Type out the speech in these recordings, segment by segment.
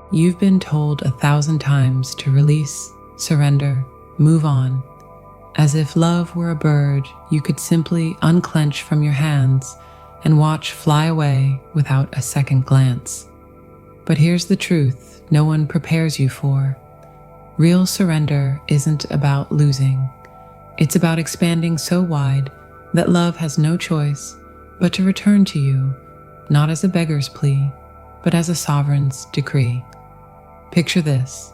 You've been told 1,000 times to release, surrender, move on, as if love were a bird you could simply unclench from your hands and watch fly away without a second glance. But here's the truth no one prepares you for. Real surrender isn't about losing. It's about expanding so wide that love has no choice but to return to you, not as a beggar's plea, but as a sovereign's decree. Picture this.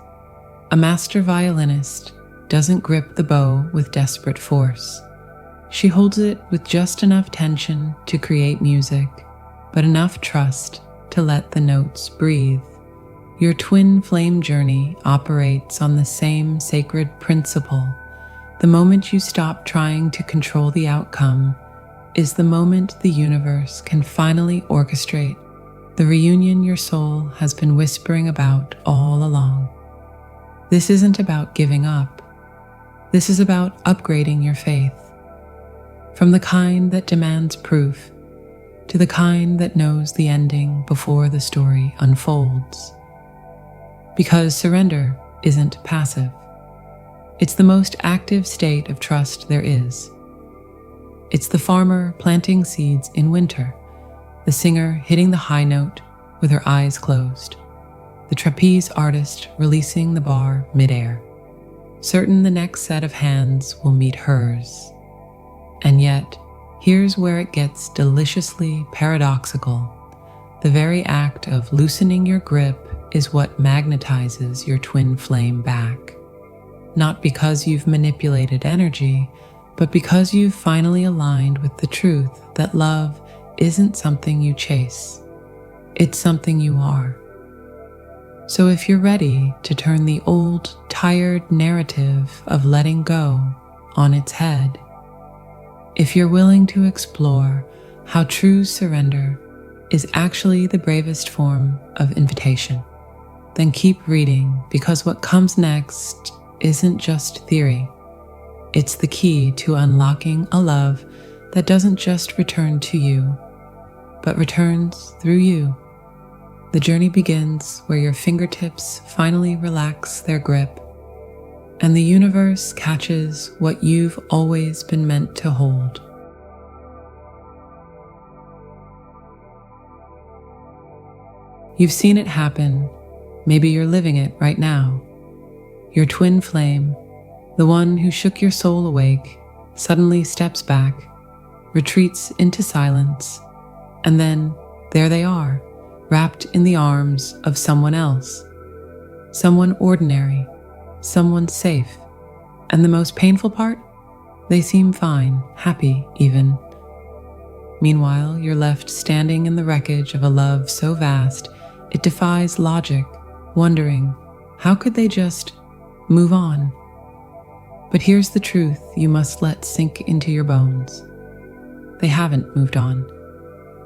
A master violinist doesn't grip the bow with desperate force. She holds it with just enough tension to create music, but enough trust to let the notes breathe. Your twin flame journey operates on the same sacred principle. The moment you stop trying to control the outcome is the moment the universe can finally orchestrate the reunion your soul has been whispering about all along. This isn't about giving up. This is about upgrading your faith. From the kind that demands proof to the kind that knows the ending before the story unfolds. Because surrender isn't passive. It's the most active state of trust there is. It's the farmer planting seeds in winter, the singer hitting the high note with her eyes closed, the trapeze artist releasing the bar midair, certain the next set of hands will meet hers. And yet, here's where it gets deliciously paradoxical. The very act of loosening your grip is what magnetizes your twin flame back. Not because you've manipulated energy, but because you've finally aligned with the truth that love isn't something you chase. It's something you are. So if you're ready to turn the old, tired narrative of letting go on its head, if you're willing to explore how true surrender is actually the bravest form of invitation, then keep reading, because what comes next isn't just theory. It's the key to unlocking a love that doesn't just return to you, but returns through you. The journey begins where your fingertips finally relax their grip, and the universe catches what you've always been meant to hold. You've seen it happen. Maybe you're living it right now. Your twin flame, the one who shook your soul awake, suddenly steps back, retreats into silence, and then there they are, wrapped in the arms of someone else. Someone ordinary, someone safe. And the most painful part? They seem fine, happy even. Meanwhile, you're left standing in the wreckage of a love so vast it defies logic, wondering, how could they just move on? But here's the truth you must let sink into your bones. They haven't moved on.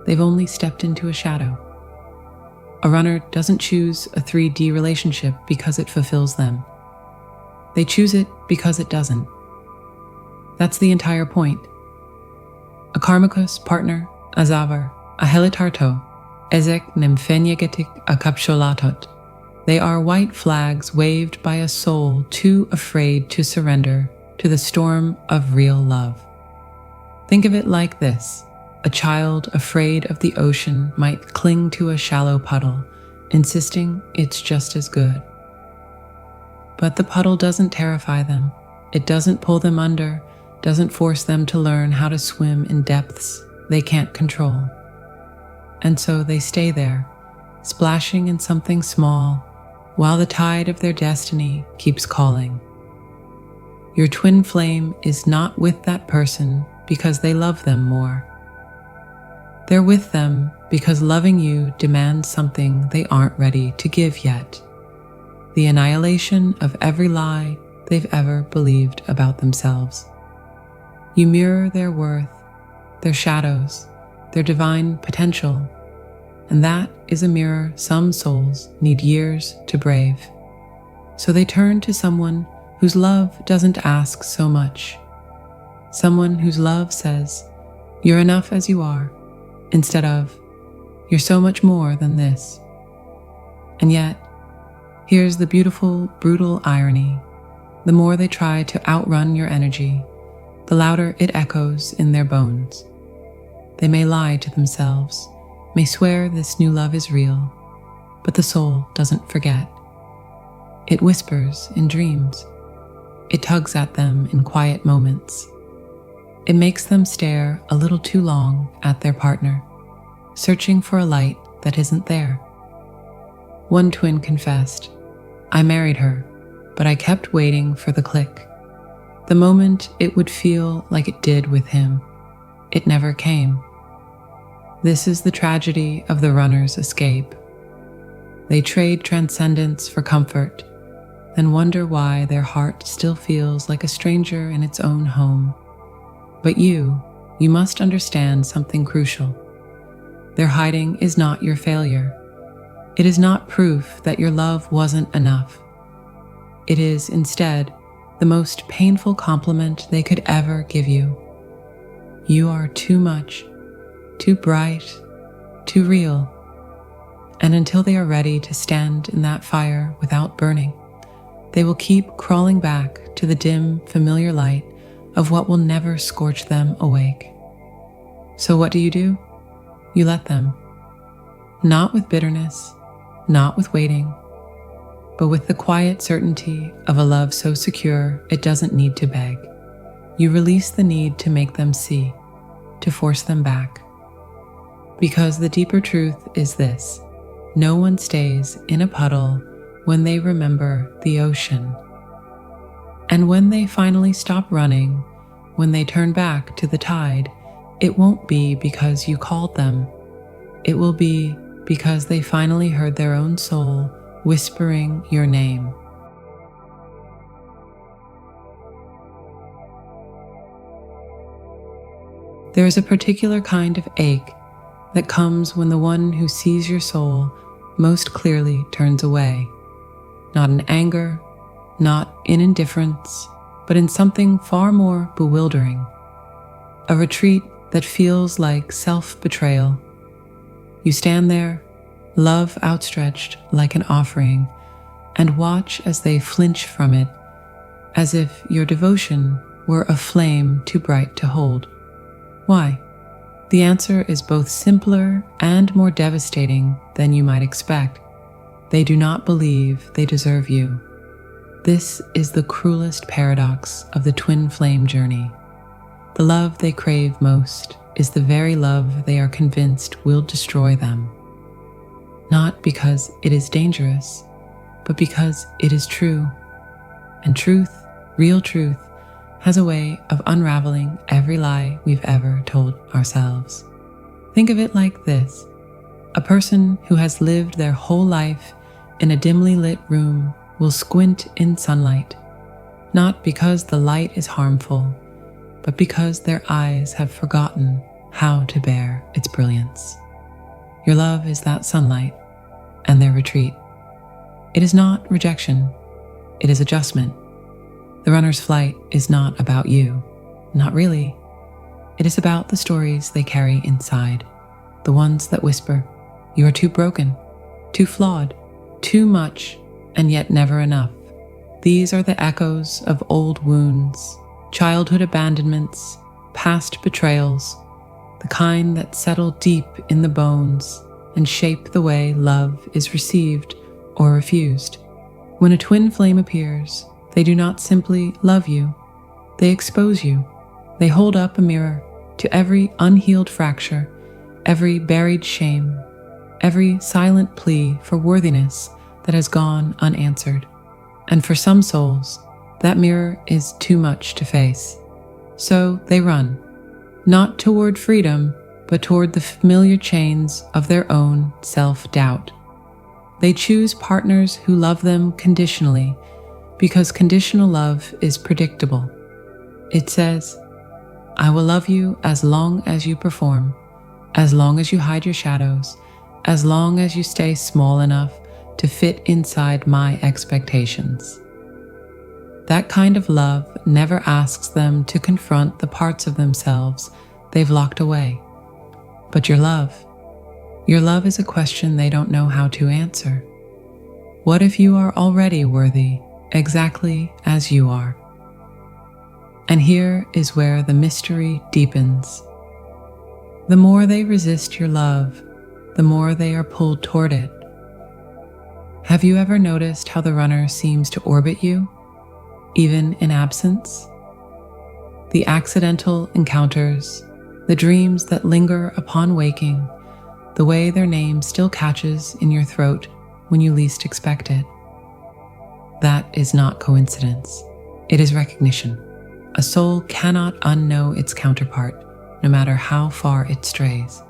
They've only stepped into a shadow. A runner doesn't choose a 3D relationship because it fulfills them. They choose it because it doesn't. That's the entire point. A karmikus partner, azavar, a helitarto, ezek nemfenyegetik akapsholatot. They are white flags waved by a soul too afraid to surrender to the storm of real love. Think of it like this. A child afraid of the ocean might cling to a shallow puddle, insisting it's just as good. But the puddle doesn't terrify them. It doesn't pull them under, doesn't force them to learn how to swim in depths they can't control. And so they stay there, splashing in something small, while the tide of their destiny keeps calling. Your twin flame is not with that person because they love them more. They're with them because loving you demands something they aren't ready to give yet. The annihilation of every lie they've ever believed about themselves. You mirror their worth, their shadows, their divine potential, and that is a mirror some souls need years to brave. So they turn to someone whose love doesn't ask so much. Someone whose love says, "You're enough as you are," instead of, "You're so much more than this." And yet, Here's the beautiful, brutal irony. The more they try to outrun your energy, the louder it echoes in their bones. They may lie to themselves, may swear this new love is real, but the soul doesn't forget. It whispers in dreams. It tugs at them in quiet moments. It makes them stare a little too long at their partner, searching for a light that isn't there. One twin confessed, "I married her, but I kept waiting for the click. The moment it would feel like it did with him. It never came." This is the tragedy of the runner's escape. They trade transcendence for comfort, then wonder why their heart still feels like a stranger in its own home. But you must understand something crucial. Their hiding is not your failure. It is not proof that your love wasn't enough. It is instead the most painful compliment they could ever give you. You are too much, too bright, too real. And until they are ready to stand in that fire without burning, they will keep crawling back to the dim, familiar light of what will never scorch them awake. So what do? You let them. Not with bitterness, not with waiting, but with the quiet certainty of a love so secure it doesn't need to beg. You release the need to make them see, to force them back. Because the deeper truth is this: no one stays in a puddle when they remember the ocean. And when they finally stop running, when they turn back to the tide, it won't be because you called them. It will be because they finally heard their own soul whispering your name. There is a particular kind of ache that comes when the one who sees your soul most clearly turns away. Not in anger, not in indifference, but in something far more bewildering. A retreat that feels like self-betrayal. You stand there, love outstretched like an offering, and watch as they flinch from it, as if your devotion were a flame too bright to hold. Why? The answer is both simpler and more devastating than you might expect. They do not believe they deserve you. This is the cruelest paradox of the twin flame journey. The love they crave most is the very love they are convinced will destroy them. Not because it is dangerous, but because it is true. And truth, real truth, has a way of unraveling every lie we've ever told ourselves. Think of it like this: a person who has lived their whole life in a dimly lit room will squint in sunlight, not because the light is harmful, but because their eyes have forgotten how to bear its brilliance. Your love is that sunlight and their retreat. It is not rejection, it is adjustment. The runner's flight is not about you, not really. It is about the stories they carry inside, the ones that whisper, "You are too broken, too flawed, too much, and yet never enough." These are the echoes of old wounds, childhood abandonments, past betrayals, the kind that settle deep in the bones and shape the way love is received or refused. When a twin flame appears, they do not simply love you, they expose you. They hold up a mirror to every unhealed fracture, every buried shame, every silent plea for worthiness that has gone unanswered. And for some souls, that mirror is too much to face. So they run, not toward freedom, but toward the familiar chains of their own self-doubt. They choose partners who love them conditionally, because conditional love is predictable. It says, "I will love you as long as you perform, as long as you hide your shadows, as long as you stay small enough to fit inside my expectations." That kind of love never asks them to confront the parts of themselves they've locked away. But your love is a question they don't know how to answer. What if you are already worthy exactly as you are? And here is where the mystery deepens. The more they resist your love, the more they are pulled toward it. Have you ever noticed how the runner seems to orbit you, even in absence? The accidental encounters, the dreams that linger upon waking, the way their name still catches in your throat when you least expect it. That is not coincidence. It is recognition. A soul cannot unknow its counterpart, no matter how far it strays.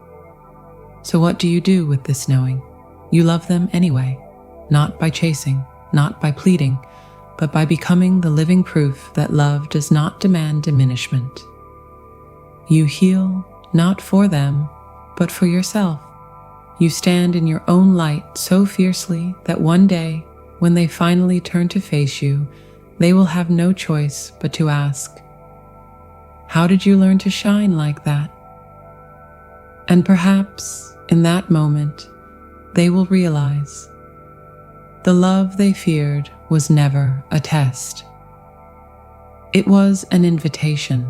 So what do you do with this knowing? You love them anyway, not by chasing, not by pleading, but by becoming the living proof that love does not demand diminishment. You heal not for them, but for yourself. You stand in your own light so fiercely that one day, when they finally turn to face you, they will have no choice but to ask, "How did you learn to shine like that?" And perhaps in that moment, they will realize the love they feared was never a test. It was an invitation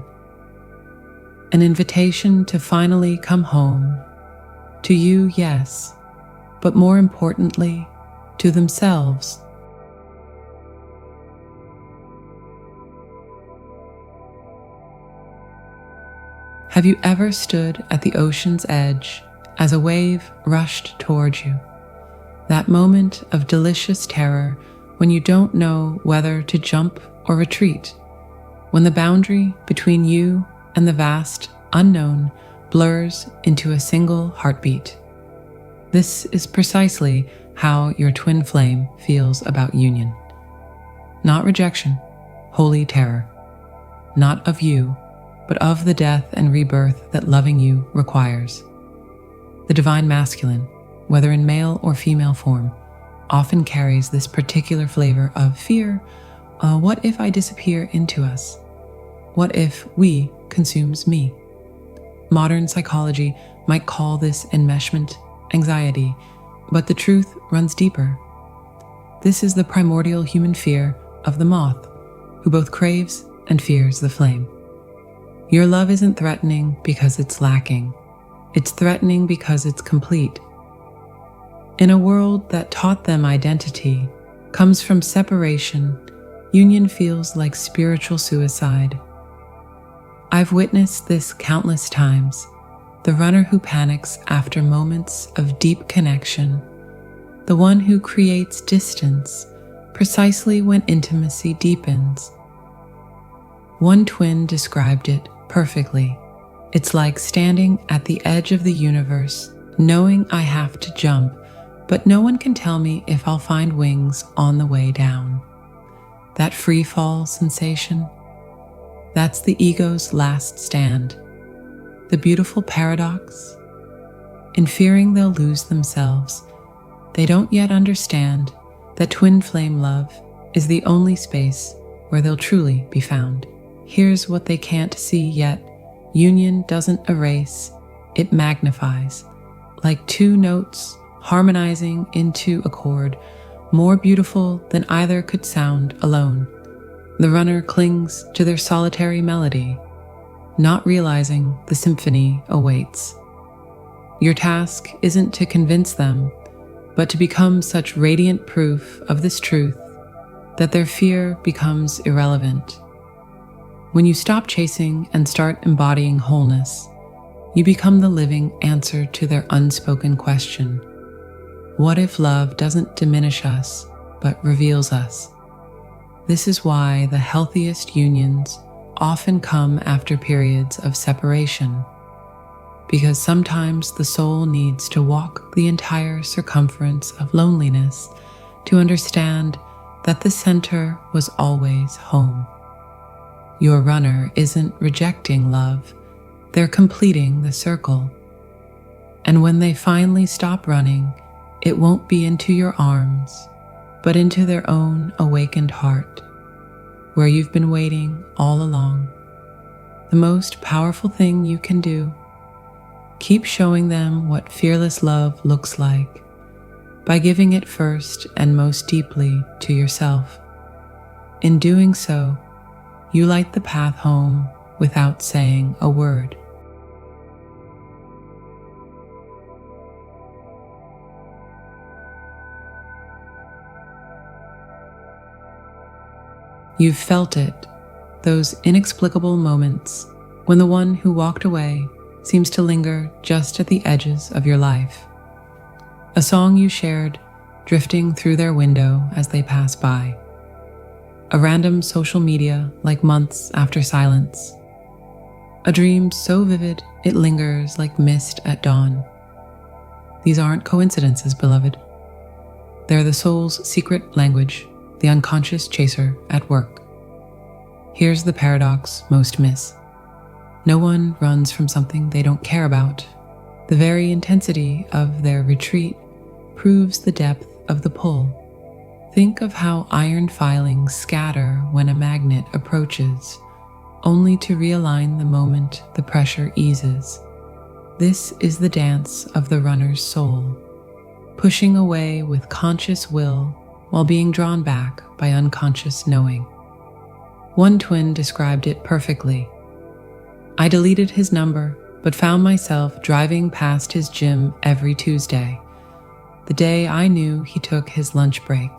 to finally come home, to you, yes, but more importantly, to themselves. Have you ever stood at the ocean's edge as a wave rushed towards you? That moment of delicious terror when you don't know whether to jump or retreat, when the boundary between you and the vast unknown blurs into a single heartbeat. This is precisely how your twin flame feels about union. Not rejection, holy terror. Not of you, but of the death and rebirth that loving you requires. The divine masculine, whether in male or female form, often carries this particular flavor of fear. What if I disappear into us? What if we consumes me? Modern psychology might call this enmeshment anxiety, but the truth runs deeper. This is the primordial human fear of the moth, who both craves and fears the flame. Your love isn't threatening because it's lacking. It's threatening because it's complete. In a world that taught them identity comes from separation, union feels like spiritual suicide. I've witnessed this countless times. The runner who panics after moments of deep connection, the one who creates distance precisely when intimacy deepens. One twin described it perfectly. It's like standing at the edge of the universe, knowing I have to jump, but no one can tell me if I'll find wings on the way down. That free fall sensation, that's the ego's last stand. The beautiful paradox, in fearing they'll lose themselves, they don't yet understand that twin flame love is the only space where they'll truly be found. Here's what they can't see yet. Union doesn't erase, it magnifies. Like two notes harmonizing into a chord, more beautiful than either could sound alone. The runner clings to their solitary melody, not realizing the symphony awaits. Your task isn't to convince them, but to become such radiant proof of this truth that their fear becomes irrelevant. When you stop chasing and start embodying wholeness, you become the living answer to their unspoken question. What if love doesn't diminish us, but reveals us? This is why the healthiest unions often come after periods of separation, because sometimes the soul needs to walk the entire circumference of loneliness to understand that the center was always home. Your runner isn't rejecting love, they're completing the circle. And when they finally stop running, it won't be into your arms, but into their own awakened heart, where you've been waiting all along. The most powerful thing you can do, keep showing them what fearless love looks like, by giving it first and most deeply to yourself. In doing so, you light the path home without saying a word. You've felt it, those inexplicable moments when the one who walked away seems to linger just at the edges of your life. A song you shared drifting through their window as they pass by. A random social media like months after silence. A dream so vivid it lingers like mist at dawn. These aren't coincidences, beloved. They're the soul's secret language, the unconscious chaser at work. Here's the paradox most miss. No one runs from something they don't care about. The very intensity of their retreat proves the depth of the pull. Think of how iron filings scatter when a magnet approaches, only to realign the moment the pressure eases. This is the dance of the runner's soul, pushing away with conscious will while being drawn back by unconscious knowing. One twin described it perfectly. I deleted his number, but found myself driving past his gym every Tuesday, the day I knew he took his lunch break.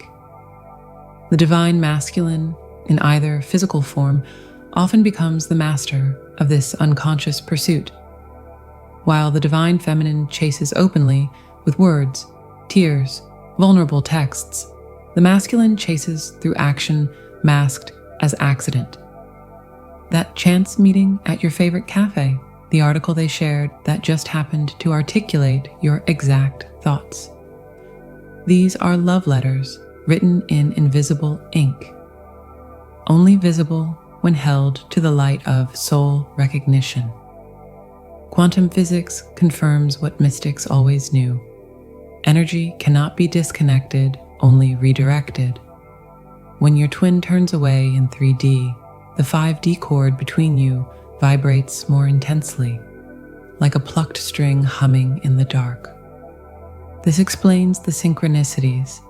The divine masculine, in either physical form, often becomes the master of this unconscious pursuit, while the divine feminine chases openly with words, tears, vulnerable texts. The masculine chases through action masked as accident. That chance meeting at your favorite cafe, the article they shared that just happened to articulate your exact thoughts. These are love letters written in invisible ink, only visible when held to the light of soul recognition. Quantum physics confirms what mystics always knew. Energy cannot be disconnected, only redirected. When your twin turns away in 3D, the 5D chord between you vibrates more intensely, like a plucked string humming in the dark. This explains the synchronicities,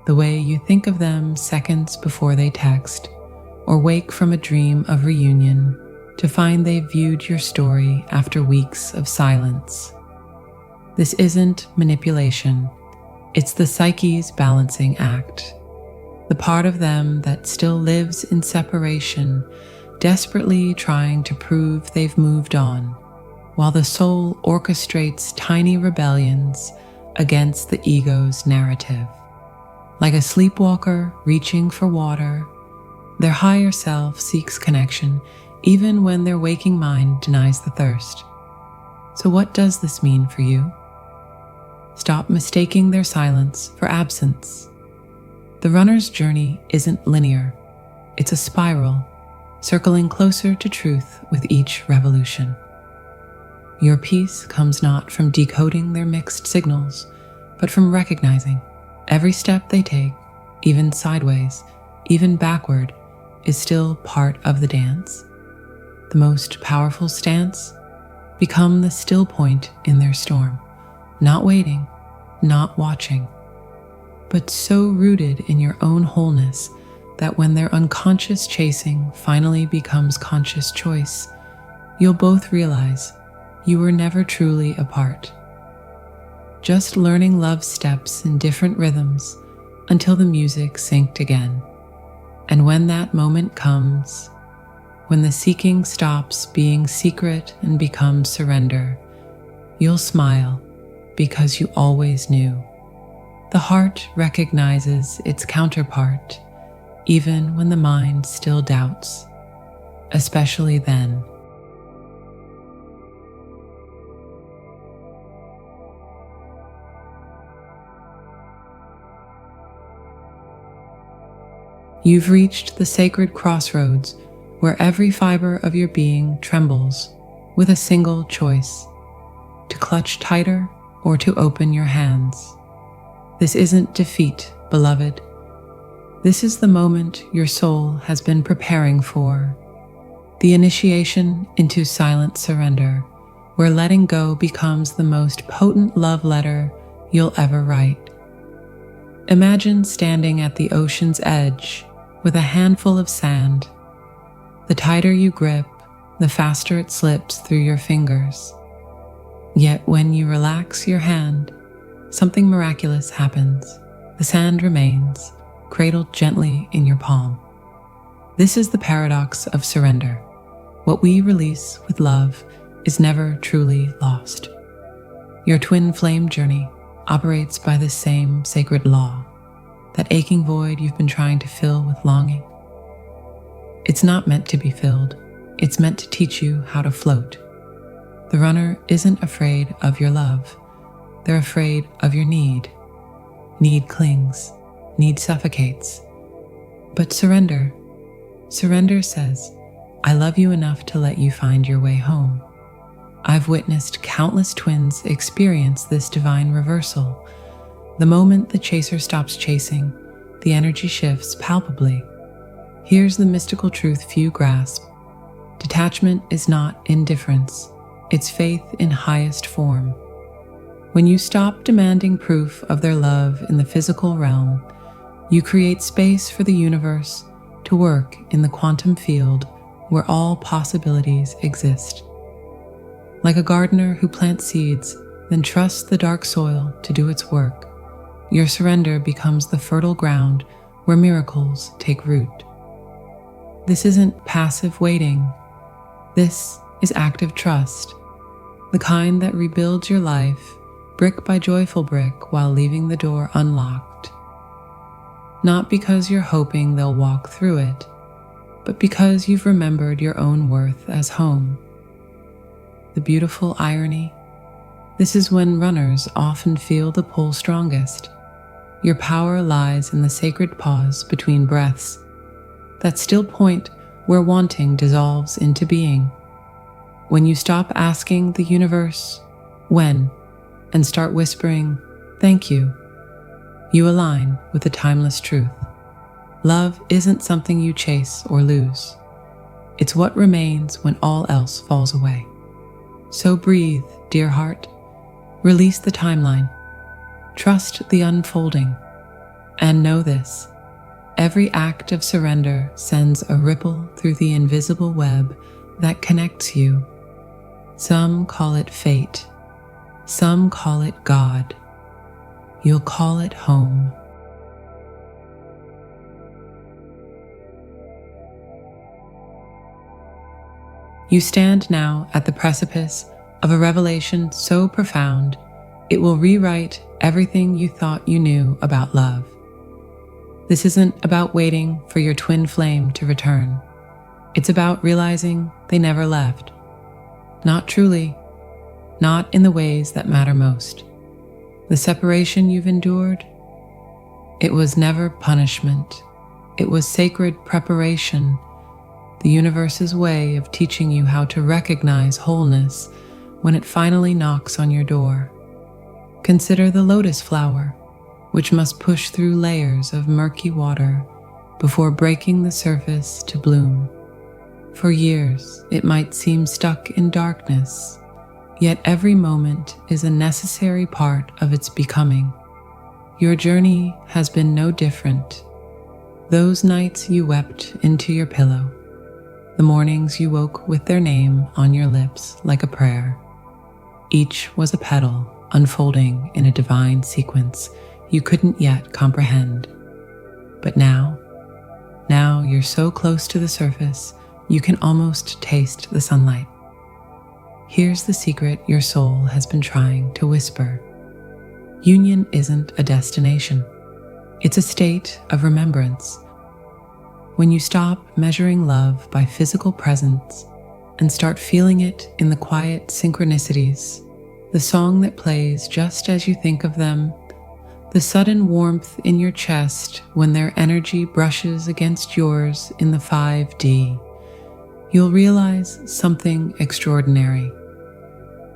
the way you think of them seconds before they text, or wake from a dream of reunion to find they viewed your story after weeks of silence. This isn't manipulation, it's the psyche's balancing act. The part of them that still lives in separation, desperately trying to prove they've moved on, while the soul orchestrates tiny rebellions against the ego's narrative. Like a sleepwalker reaching for water, their higher self seeks connection even when their waking mind denies the thirst. So what does this mean for you? Stop mistaking their silence for absence. The runner's journey isn't linear. It's a spiral, circling closer to truth with each revolution. Your peace comes not from decoding their mixed signals, but from recognizing every step they take, even sideways, even backward, is still part of the dance. The most powerful stance? Become the still point in their storm, not waiting, not watching, but so rooted in your own wholeness that when their unconscious chasing finally becomes conscious choice, you'll both realize you were never truly apart. Just learning love's steps in different rhythms until the music synced again. And when that moment comes, when the seeking stops being secret and becomes surrender, you'll smile because you always knew. The heart recognizes its counterpart, even when the mind still doubts, especially then. You've reached the sacred crossroads where every fiber of your being trembles with a single choice: to clutch tighter or to open your hands. This isn't defeat, beloved. This is the moment your soul has been preparing for, the initiation into silent surrender, where letting go becomes the most potent love letter you'll ever write. Imagine standing at the ocean's edge with a handful of sand. The tighter you grip, the faster it slips through your fingers. Yet when you relax your hand, something miraculous happens. The sand remains, cradled gently in your palm. This is the paradox of surrender. What we release with love is never truly lost. Your twin flame journey operates by the same sacred law, that aching void you've been trying to fill with longing. It's not meant to be filled. It's meant to teach you how to float. The runner isn't afraid of your love. They're afraid of your need. Need clings. Need suffocates. But surrender says, I love you enough to let you find your way home. I've witnessed countless twins experience this divine reversal. The moment the chaser stops chasing, the energy shifts palpably. Here's the mystical truth few grasp. Detachment is not indifference. It's faith in highest form. When you stop demanding proof of their love in the physical realm, you create space for the universe to work in the quantum field where all possibilities exist. Like a gardener who plants seeds, then trusts the dark soil to do its work, your surrender becomes the fertile ground where miracles take root. This isn't passive waiting. This is active trust, the kind that rebuilds your life brick by joyful brick while leaving the door unlocked. Not because you're hoping they'll walk through it, but because you've remembered your own worth as home. The beautiful irony. This is when runners often feel the pull strongest. Your power lies in the sacred pause between breaths, that still point where wanting dissolves into being. When you stop asking the universe, when, and start whispering, thank you, you align with the timeless truth. Love isn't something you chase or lose. It's what remains when all else falls away. So breathe, dear heart. Release the timeline. Trust the unfolding. And know this: every act of surrender sends a ripple through the invisible web that connects you. Some call it fate. Some call it God. You'll call it home. You stand now at the precipice of a revelation so profound, it will rewrite everything you thought you knew about love. This isn't about waiting for your twin flame to return. It's about realizing they never left. Not truly, not in the ways that matter most. The separation you've endured, it was never punishment. It was sacred preparation, the universe's way of teaching you how to recognize wholeness when it finally knocks on your door. Consider the lotus flower, which must push through layers of murky water before breaking the surface to bloom. For years, it might seem stuck in darkness, yet every moment is a necessary part of its becoming. Your journey has been no different. Those nights you wept into your pillow, the mornings you woke with their name on your lips like a prayer. Each was a petal unfolding in a divine sequence you couldn't yet comprehend. But now you're so close to the surface, you can almost taste the sunlight. Here's the secret your soul has been trying to whisper. Union isn't a destination. It's a state of remembrance. When you stop measuring love by physical presence and start feeling it in the quiet synchronicities, the song that plays just as you think of them, the sudden warmth in your chest when their energy brushes against yours in the 5D, you'll realize something extraordinary.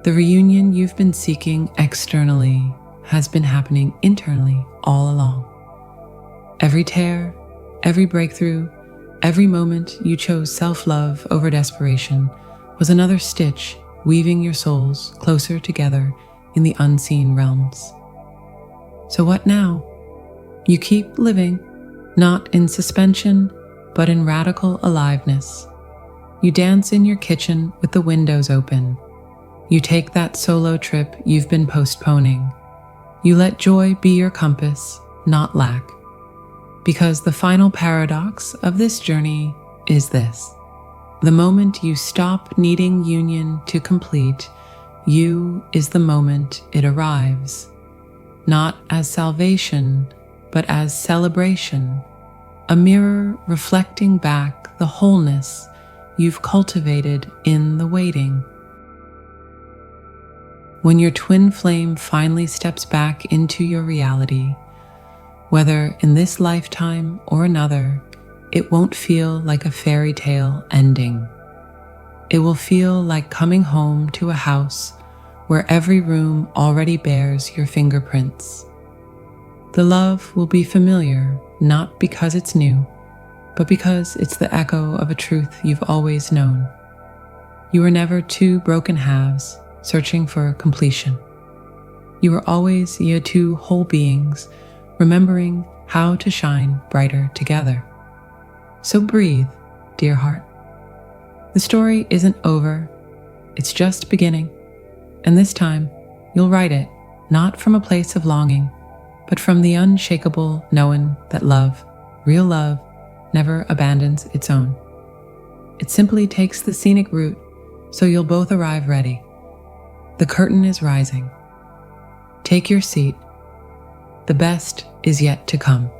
The reunion you've been seeking externally has been happening internally all along. Every tear, every breakthrough, every moment you chose self-love over desperation was another stitch weaving your souls closer together in the unseen realms. So what now? You keep living, not in suspension, but in radical aliveness. You dance in your kitchen with the windows open. You take that solo trip you've been postponing. You let joy be your compass, not lack. Because the final paradox of this journey is this: the moment you stop needing union to complete, you is the moment it arrives. Not as salvation, but as celebration, a mirror reflecting back the wholeness you've cultivated in the waiting. When your twin flame finally steps back into your reality, whether in this lifetime or another, it won't feel like a fairy tale ending. It will feel like coming home to a house where every room already bears your fingerprints. The love will be familiar, not because it's new, but because it's the echo of a truth you've always known. You were never two broken halves searching for completion. You were always your two whole beings, remembering how to shine brighter together. So breathe, dear heart. The story isn't over, it's just beginning. And this time, you'll write it not from a place of longing, but from the unshakable knowing that love, real love, never abandons its own. It simply takes the scenic route so you'll both arrive ready. The curtain is rising. Take your seat. The best is yet to come.